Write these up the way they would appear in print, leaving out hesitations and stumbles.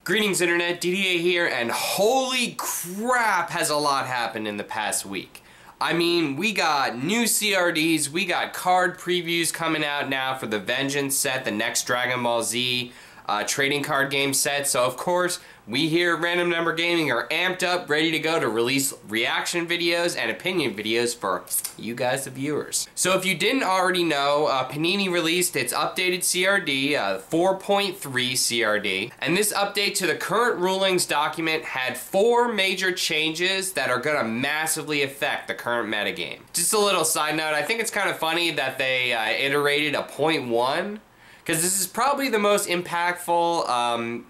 Greetings Internet, Didier here, and holy crap has a lot happened in the past week. I mean, we got new CRDs, we got card previews coming out now for the Vengeance set, the next Dragon Ball Z trading card game set, so of course, we here at Random Number Gaming are amped up, ready to go to release reaction videos and opinion videos for you guys, the viewers. So if you didn't already know, Panini released its updated CRD, 4.3 CRD, and this update to the current rulings document had 4 major changes that are gonna massively affect the current metagame. Just a little side note, I think it's kind of funny that they iterated a 0.1, because this is probably the most impactful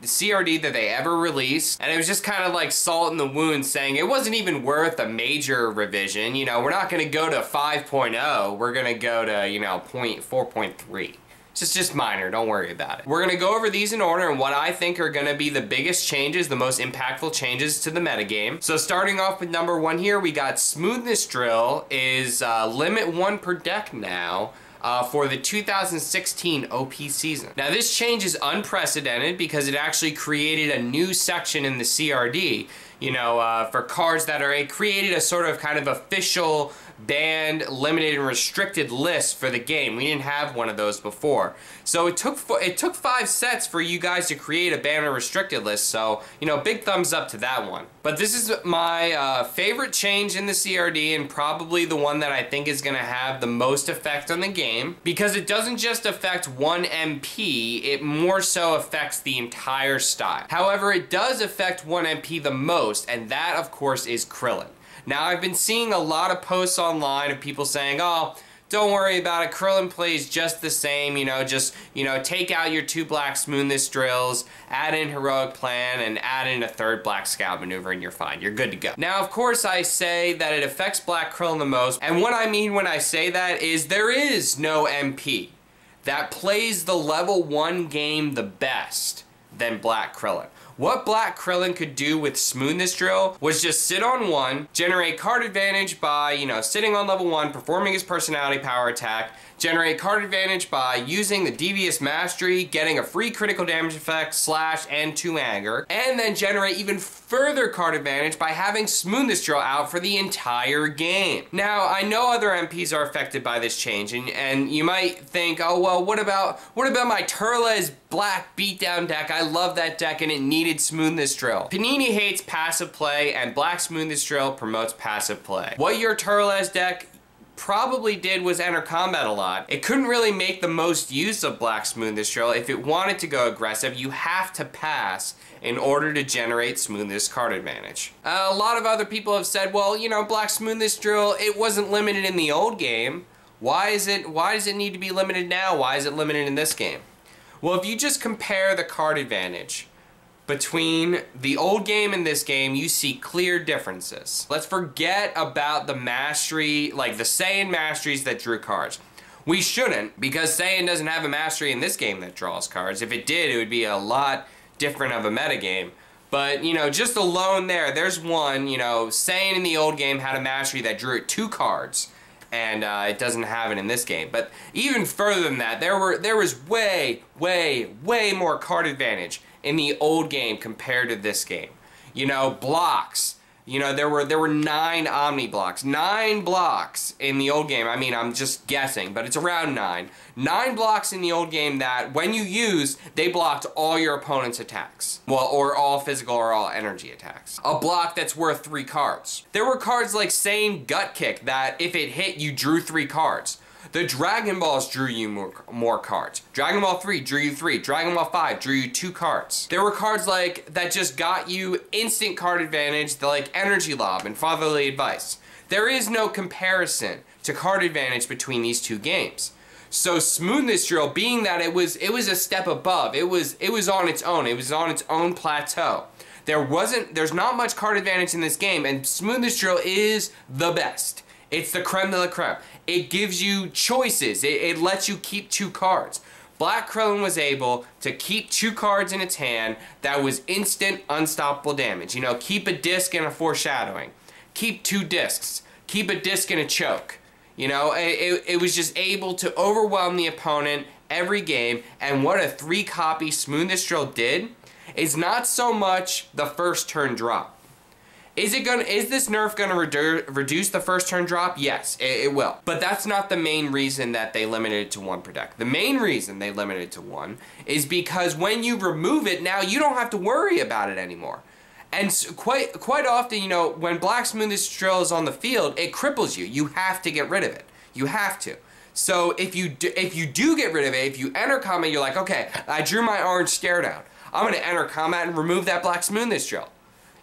CRD that they ever released, and it was just kind of like salt in the wound saying it wasn't even worth a major revision. You know, we're not going to go to 5.0, we're going to go to, you know, 4.3. It's just minor, don't worry about it. We're going to go over these in order and what I think are going to be the biggest changes, the most impactful changes to the metagame. So starting off with number 1 here, we got Smoothness Drill is limit 1 per deck now. For the 2016 OP season. Now this change is unprecedented because it actually created a new section in the CRD, you know, for cards that are created a sort of kind of official banned, limited, and restricted list for the game. We didn't have one of those before. So it took 5 sets for you guys to create a banned or restricted list, so, you know, big thumbs up to that one. But this is my favorite change in the CRD and probably the one that I think is going to have the most effect on the game, because it doesn't just affect one MP, it more so affects the entire style. However, it does affect one MP the most, and that, of course, is Krillin. Now, I've been seeing a lot of posts online of people saying, oh, don't worry about it, Krillin plays just the same, you know, just, you know, take out your 2 black Smoothness Drills, add in Heroic Plan, and add in a 3rd Black Scout Maneuver, and you're fine, you're good to go. Now, of course, I say that it affects Black Krillin the most, and what I mean when I say that is there is no MP that plays the level 1 game the best than Black Krillin. What Black Krillin could do with Smoothness Drill was just sit on 1, generate card advantage by, you know, sitting on level 1, performing his personality power attack, generate card advantage by using the Devious Mastery, getting a free critical damage effect, slash, and 2 anger, and then generate even further card advantage by having Smoothness Drill out for the entire game. Now, I know other MPs are affected by this change, and you might think, oh, well, what about my Turles Black Beatdown deck? I love that deck, and it needed Smoothness Drill. Panini hates passive play, and Black Smoothness Drill promotes passive play. What your Turles deck probably did was enter combat a lot. It couldn't really make the most use of Black Smoothness Drill. If it wanted to go aggressive, you have to pass in order to generate Smoothness card advantage. A lot of other people have said, well, you know, Black Smoothness Drill, it wasn't limited in the old game. Why does it need to be limited now? Why is it limited in this game? Well, if you just compare the card advantage between the old game and this game, you see clear differences. Let's forget about the mastery, like the Saiyan masteries that drew cards. We shouldn't, because Saiyan doesn't have a mastery in this game that draws cards. If it did, it would be a lot different of a metagame. But, you know, just alone there's one, you know, Saiyan in the old game had a mastery that drew 2 cards. And it doesn't have it in this game. But even further than that, there was way more card advantage in the old game compared to this game. You know, blocks. You know, there were 9 Omni blocks. 9 blocks in the old game. I mean, I'm just guessing, but it's around 9. 9 blocks in the old game that, when you used, they blocked all your opponent's attacks. Well, or all physical or all energy attacks. A block that's worth 3 cards. There were cards like Saiyan Gut Kick that, if it hit, you drew 3 cards. The Dragon Balls drew you more cards. Dragon Ball 3 drew you 3. Dragon Ball 5 drew you 2 cards. There were cards like that just got you instant card advantage, like Energy Lob and Fatherly Advice. There is no comparison to card advantage between these 2 games. So Smoothness Drill, being that it was a step above, it was on its own. It was on its own plateau. There's not much card advantage in this game, and Smoothness Drill is the best. It's the creme de la creme. It gives you choices. It lets you keep 2 cards. Black Krillin was able to keep 2 cards in its hand that was instant, unstoppable damage. You know, keep a disc and a foreshadowing. Keep 2 discs. Keep a disc and a choke. You know, it was just able to overwhelm the opponent every game, and what a 3-copy Smoothness Drill did, is not so much the first turn drop. Is this nerf gonna reduce the first turn drop? Yes, it will. But that's not the main reason that they limited it to 1 per deck. The main reason they limited it to 1 is because when you remove it, now you don't have to worry about it anymore. And quite often, you know, when Black Smoothest Drill is on the field, it cripples you. You have to get rid of it. You have to. So if you do get rid of it, if you enter combat, you're like, okay, I drew my orange stare down. I'm gonna enter combat and remove that Black Smoothest Drill.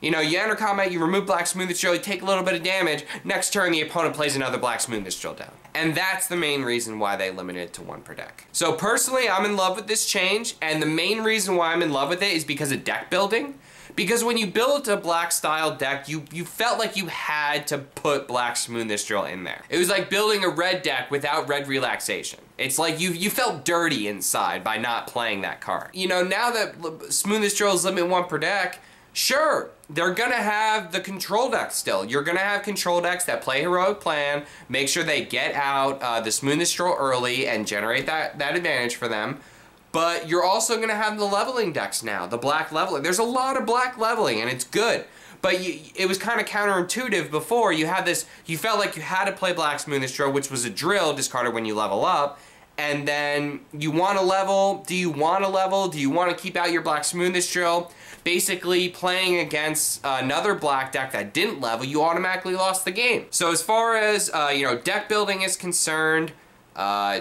You know, you enter combat, you remove Black Smoothest Drill, you take a little bit of damage, next turn the opponent plays another Black Smoothest Drill down. And that's the main reason why they limited it to 1 per deck. So personally, I'm in love with this change, and the main reason why I'm in love with it is because of deck building. Because when you built a black style deck, you felt like you had to put Black Smoothest Drill in there. It was like building a red deck without red relaxation. It's like you felt dirty inside by not playing that card. You know, now that Smoothest Drill is limit 1 per deck, sure, they're gonna have the control deck still. You're gonna have control decks that play Heroic Plan, make sure they get out the Smoothest Drill early and generate that advantage for them. But you're also gonna have the leveling decks now, the black leveling. There's a lot of black leveling and it's good. But it was kind of counterintuitive before. You felt like you had to play Black Smoothest Drill, which was a drill discarded when you level up. And then you want to level. Do you want to level? Do you want to keep out your Black Smoothest Drill? Basically, playing against another black deck that didn't level, you automatically lost the game. So as far as you know, deck building is concerned,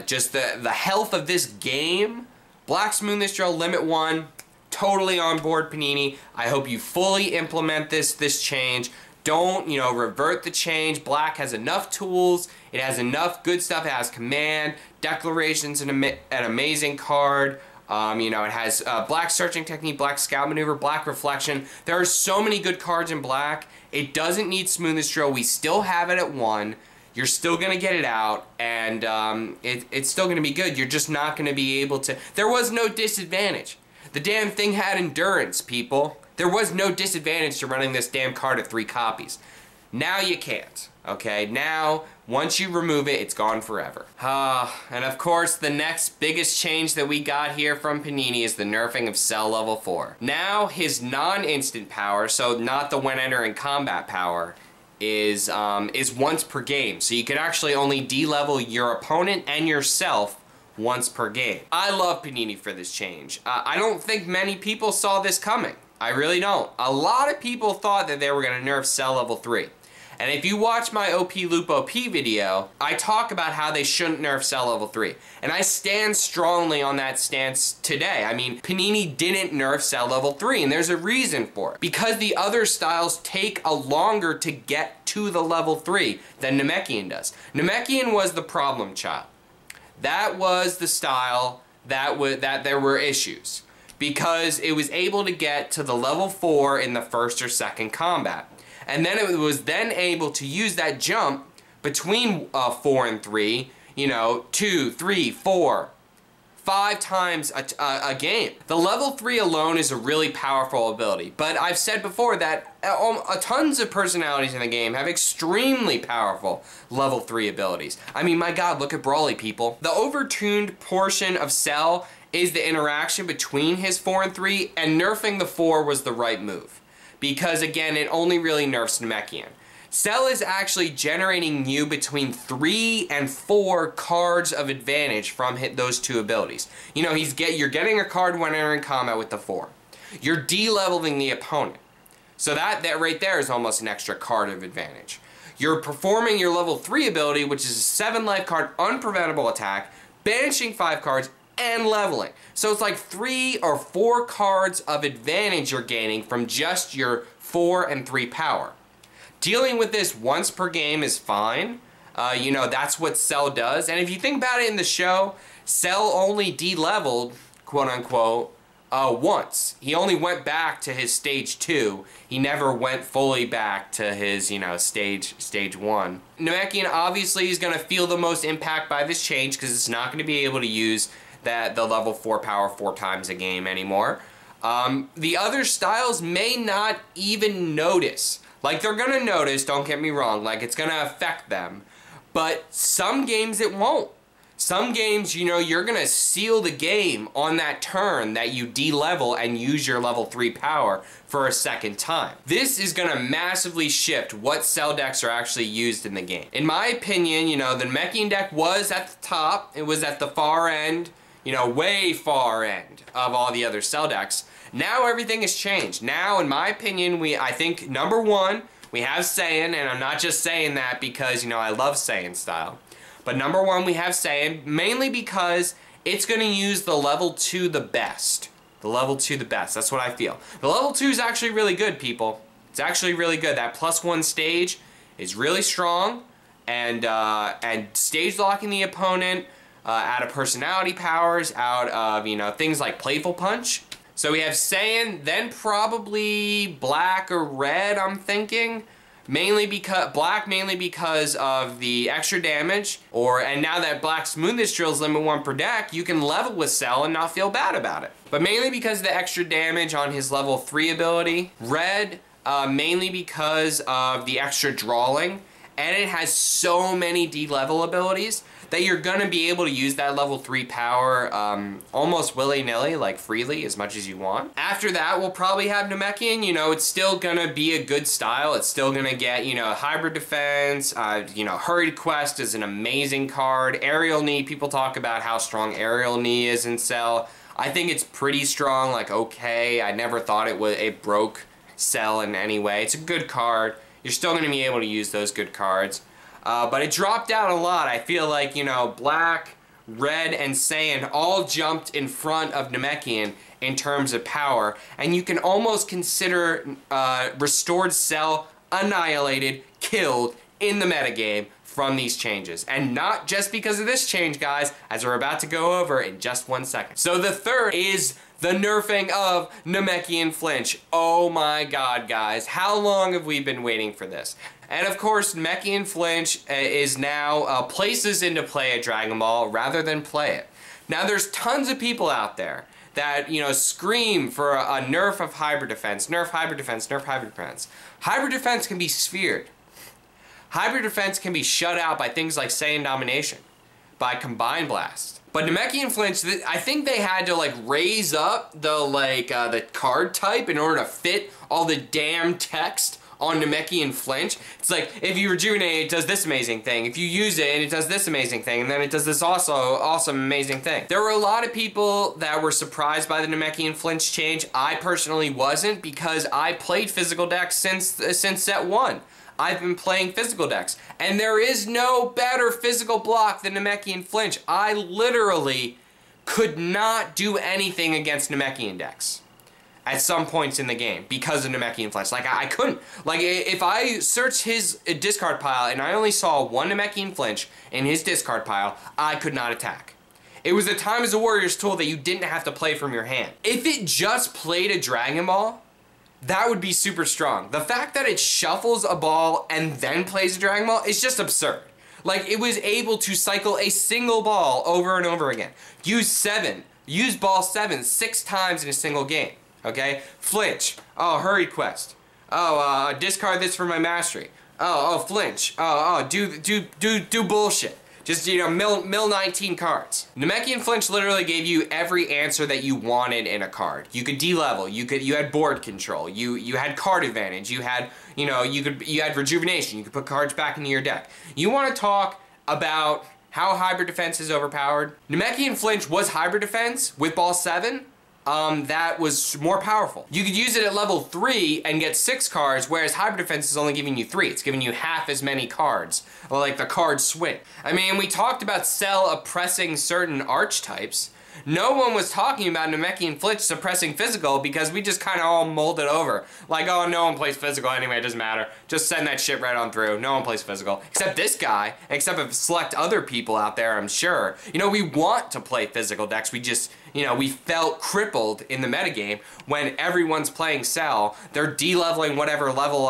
just the health of this game, Black Smoothest Drill limit 1, totally on board, Panini. I hope you fully implement this change. Don't, you know, revert the change. Black has enough tools. It has enough good stuff. It has command, declarations, an amazing card. You know, it has Black Searching Technique, Black Scout Maneuver, Black Reflection. There are so many good cards in black. It doesn't need Smoothest Drill. We still have it at 1. You're still going to get it out, and it's still going to be good. You're just not going to be able to... There was no disadvantage. The damn thing had endurance, people. There was no disadvantage to running this damn card at 3 copies. Now you can't, okay? Now, once you remove it, it's gone forever. And of course, the next biggest change that we got here from Panini is the nerfing of Cell level 4. Now, his non-instant power, so not the when entering combat power, is once per game. So you can actually only de-level your opponent and yourself once per game. I love Panini for this change. I don't think many people saw this coming. I really don't. A lot of people thought that they were going to nerf Cell level 3. And if you watch my OP Loop OP video, I talk about how they shouldn't nerf Cell level 3. And I stand strongly on that stance today. I mean, Panini didn't nerf Cell level 3, and there's a reason for it. Because the other styles take a longer to get to the level 3 than Namekian does. Namekian was the problem child. That was the style that there were issues. Because it was able to get to the level 4 in the first or second combat. And then it was then able to use that jump between 4 and 3, you know, 2, 3, 4, 5 times a game. The level 3 alone is a really powerful ability, but I've said before that tons of personalities in the game have extremely powerful level 3 abilities. I mean, my god, look at Brawly, people. The overtuned portion of Cell is the interaction between his 4 and 3, and nerfing the 4 was the right move. Because again, it only really nerfs Namekian. Cell is actually generating you between 3 and 4 cards of advantage from those 2 abilities. You know, you're getting a card when entering combat with the 4. You're de-leveling the opponent. So that right there is almost an extra card of advantage. You're performing your level 3 ability, which is a 7 life card, unpreventable attack, banishing 5 cards, and leveling. So it's like 3 or 4 cards of advantage you're gaining from just your 4 and 3 power. Dealing with this once per game is fine. You know, that's what Cell does. And if you think about it in the show, Cell only de-leveled, quote unquote, once. He only went back to his stage 2. He never went fully back to his, you know, stage 1. Namekian obviously is going to feel the most impact by this change because it's not going to be able to use the level 4 power 4 times a game anymore. The other styles may not even notice. Like, they're going to notice, don't get me wrong, like, it's going to affect them. But some games it won't. Some games, you know, you're going to seal the game on that turn that you de-level and use your level 3 power for a second time. This is going to massively shift what cell decks are actually used in the game. In my opinion, you know, the Namekian deck was at the top. It was at the far end, you know, way far end of all the other cell decks. Now everything has changed. Now, in my opinion, I think, number one, we have Saiyan, and I'm not just saying that because, you know, I love Saiyan style. But number one, we have Saiyan, mainly because it's going to use the level 2 the best. The level 2 the best. That's what I feel. The level 2 is actually really good, people. It's actually really good. That +1 stage is really strong, and stage locking the opponent out of personality powers, out of, you know, things like Playful Punch. So we have Saiyan, then probably black or red, I'm thinking. Black mainly because of the extra damage, and now that black smoothness drill is limit 1 per deck, you can level with Cell and not feel bad about it. But mainly because of the extra damage on his level 3 ability. Red, mainly because of the extra drawing, and it has so many D-level abilities that you're gonna be able to use that level 3 power almost willy-nilly, like freely, as much as you want. After that, we'll probably have Namekian. You know, it's still gonna be a good style. It's still gonna get, you know, hybrid defense. You know, Hurried Quest is an amazing card. Aerial Knee, people talk about how strong Aerial Knee is in Cell. I think it's pretty strong, like okay. I never thought it broke Cell in any way. It's a good card. You're still gonna be able to use those good cards. But it dropped out a lot. I feel like, you know, black, red, and Saiyan all jumped in front of Namekian in terms of power. And you can almost consider Restored Cell annihilated, killed in the metagame from these changes. And not just because of this change, guys, as we're about to go over in just 1 second. So the third is the nerfing of Namekian Flinch. Oh my god, guys. How long have we been waiting for this? And of course, Namekian Flinch is now places into play at Dragon Ball rather than play it. Now there's tons of people out there that, you know, scream for a nerf of hybrid defense, nerf hybrid defense, nerf hybrid defense. Hybrid defense can be sphered. Hybrid defense can be shut out by things like Saiyan Domination, by Combine Blast. But Namekian Flinch, I think they had to like raise up the card type in order to fit all the damn text on Namekian Flinch. It's like, if you rejuvenate, it does this amazing thing. If you use it, and it does this amazing thing, and then it does this also awesome amazing thing. There were a lot of people that were surprised by the Namekian Flinch change. I personally wasn't, because I played physical decks since set 1. I've been playing physical decks, and there is no better physical block than Namekian Flinch. I literally could not do anything against Namekian decks at some points in the game because of Namekian Flinch. Like, I couldn't. Like, if I searched his discard pile and I only saw one Namekian Flinch in his discard pile, I could not attack. It was a Time as a Warrior's tool that you didn't have to play from your hand. If it just played a Dragon Ball, that would be super strong. The fact that it shuffles a ball and then plays a Dragon Ball is just absurd. Like, it was able to cycle a single ball over and over again. Use ball 7 6 times in a single game. Okay? Flinch. Oh, Hurried Quest. Oh, discard this for my mastery. Oh, flinch. Oh, do bullshit. Just, you know, mill 19 cards. Namekian Flinch literally gave you every answer that you wanted in a card. You could de-level, you had board control, you had card advantage, you had, you know, you had rejuvenation, you could put cards back into your deck. You want to talk about how hybrid defense is overpowered? Namekian Flinch was hybrid defense with ball 7. That was more powerful. You could use it at level 3 and get 6 cards, whereas hybrid defense is only giving you 3. It's giving you half as many cards, or like the card swing. I mean, we talked about Cell oppressing certain archetypes. No one was talking about Namekian Flinch suppressing physical because we just kind of all molded over. Like, oh, no one plays physical anyway, it doesn't matter. Just send that shit right on through. No one plays physical. Except this guy, except if select other people out there, I'm sure. You know, we want to play physical decks, we just, you know, we felt crippled in the metagame when everyone's playing Cell. They're de-leveling whatever level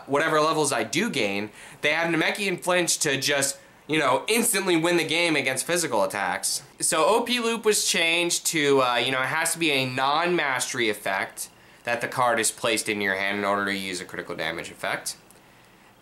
whatever levels I do gain. They have Namekian Flinch to just, you know, instantly win the game against physical attacks. So OP Loop was changed to, you know, it has to be a non-mastery effect that the card is placed in your hand in order to use a critical damage effect.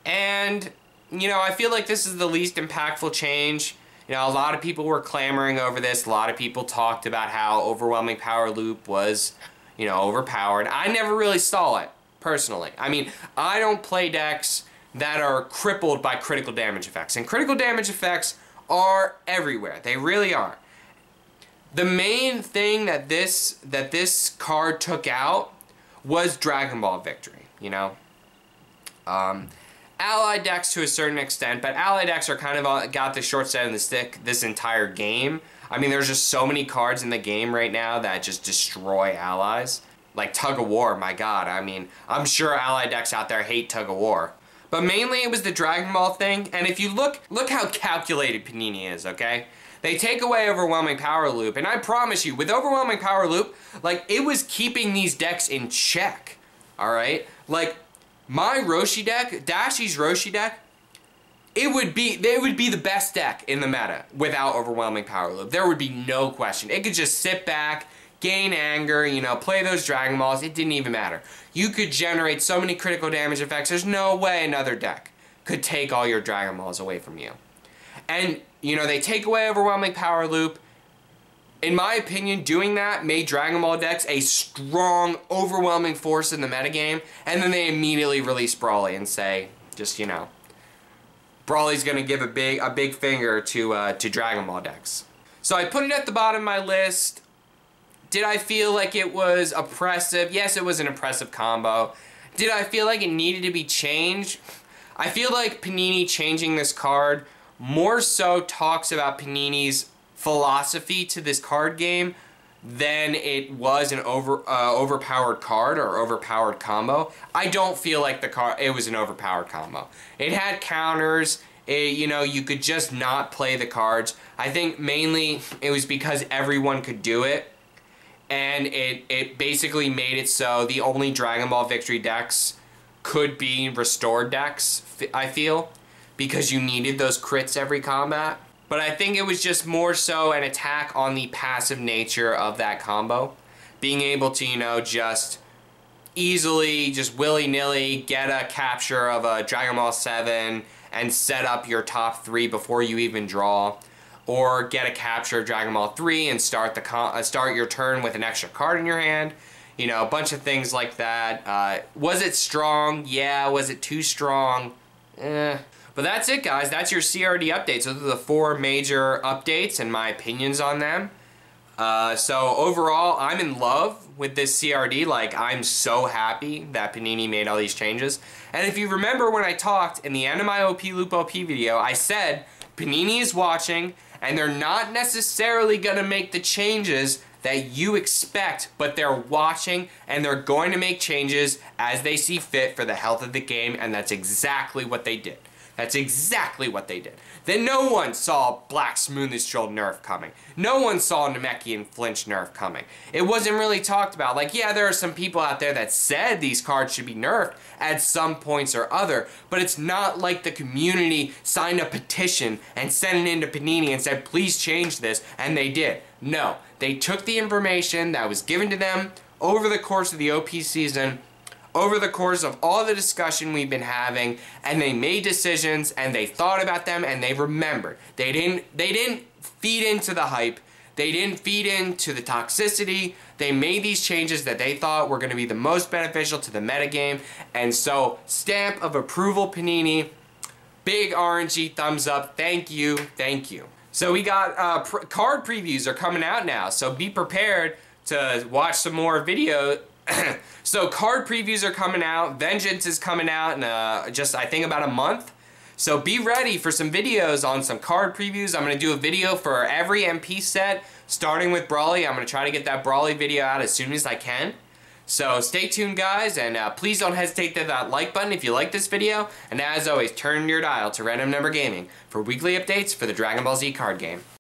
And, you know, I feel like this is the least impactful change. You know, a lot of people were clamoring over this. A lot of people talked about how overwhelming power loop was, you know, overpowered. I never really saw it, personally. I mean, I don't play decks that are crippled by critical damage effects. And critical damage effects are everywhere. They really are. The main thing that this card took out was Dragon Ball Victory, you know? Allied decks to a certain extent, but allied decks are kind of got the short side of the stick this entire game. I mean, there's just so many cards in the game right now that just destroy allies. Like Tug of War, my god. I mean, I'm sure allied decks out there hate Tug of War. But mainly it was the Dragon Ball thing, and if you look how calculated Panini is, okay? They take away Overwhelming Power Loop, and I promise you, with Overwhelming Power Loop, like, it was keeping these decks in check, alright? Like, my Roshi deck, Dashi's Roshi deck, it would be the best deck in the meta without Overwhelming Power Loop. There would be no question. It could just sit back, gain anger, you know, play those Dragon Balls, it didn't even matter. You could generate so many critical damage effects, there's no way another deck could take all your Dragon Balls away from you. And, you know, they take away Overwhelming Power Loop. In my opinion, doing that made Dragon Ball decks a strong, overwhelming force in the metagame, and then they immediately release Brawly and say, just, you know, Brawly's gonna give a big finger to Dragon Ball decks. So I put it at the bottom of my list. Did I feel like it was oppressive? Yes, it was an oppressive combo. Did I feel like it needed to be changed? I feel like Panini changing this card more so talks about Panini's philosophy to this card game than it was an overpowered card or overpowered combo. I don't feel like it was an overpowered combo. It had counters. You know, you could just not play the cards. I think mainly it was because everyone could do it. And it basically made it so the only Dragon Ball Victory decks could be restored decks, I feel, because you needed those crits every combat. But I think it was just more so an attack on the passive nature of that combo. Being able to, you know, just easily, just willy-nilly get a capture of a Dragon Ball 7 and set up your top 3 before you even draw. Or get a capture of Dragon Ball 3 and start your turn with an extra card in your hand. You know, a bunch of things like that. Was it strong? Yeah. Was it too strong? Eh. But that's it, guys. That's your CRD updates. Those are the 4 major updates and my opinions on them. So overall, I'm in love with this CRD. Like, I'm so happy that Panini made all these changes. And if you remember when I talked in the end of my OP Loop OP video, I said Panini is watching and they're not necessarily going to make the changes that you expect, but they're watching and they're going to make changes as they see fit for the health of the game, and that's exactly what they did. That's exactly what they did. Then no one saw Black Smoothest Drill nerf coming. No one saw Namekian Flinch nerf coming. It wasn't really talked about. Like, yeah, there are some people out there that said these cards should be nerfed at some points or other, but it's not like the community signed a petition and sent it into Panini and said, please change this, and they did. No, they took the information that was given to them over the course of the OP season, over the course of all the discussion we've been having, and they made decisions and they thought about them and they remembered. They didn't feed into the hype. They didn't feed into the toxicity. They made these changes that they thought were going to be the most beneficial to the metagame. And so, stamp of approval, Panini. Big orangey thumbs up. Thank you. Thank you. So we got card previews are coming out now. So be prepared to watch some more video. So card previews are coming out. Vengeance is coming out in just, I think, about a month. So be ready for some videos on some card previews. I'm going to do a video for every MP set, starting with Brawly. I'm going to try to get that Brawly video out as soon as I can. So stay tuned, guys, and please don't hesitate to hit that like button if you like this video. And as always, turn your dial to Random Number Gaming for weekly updates for the Dragon Ball Z card game.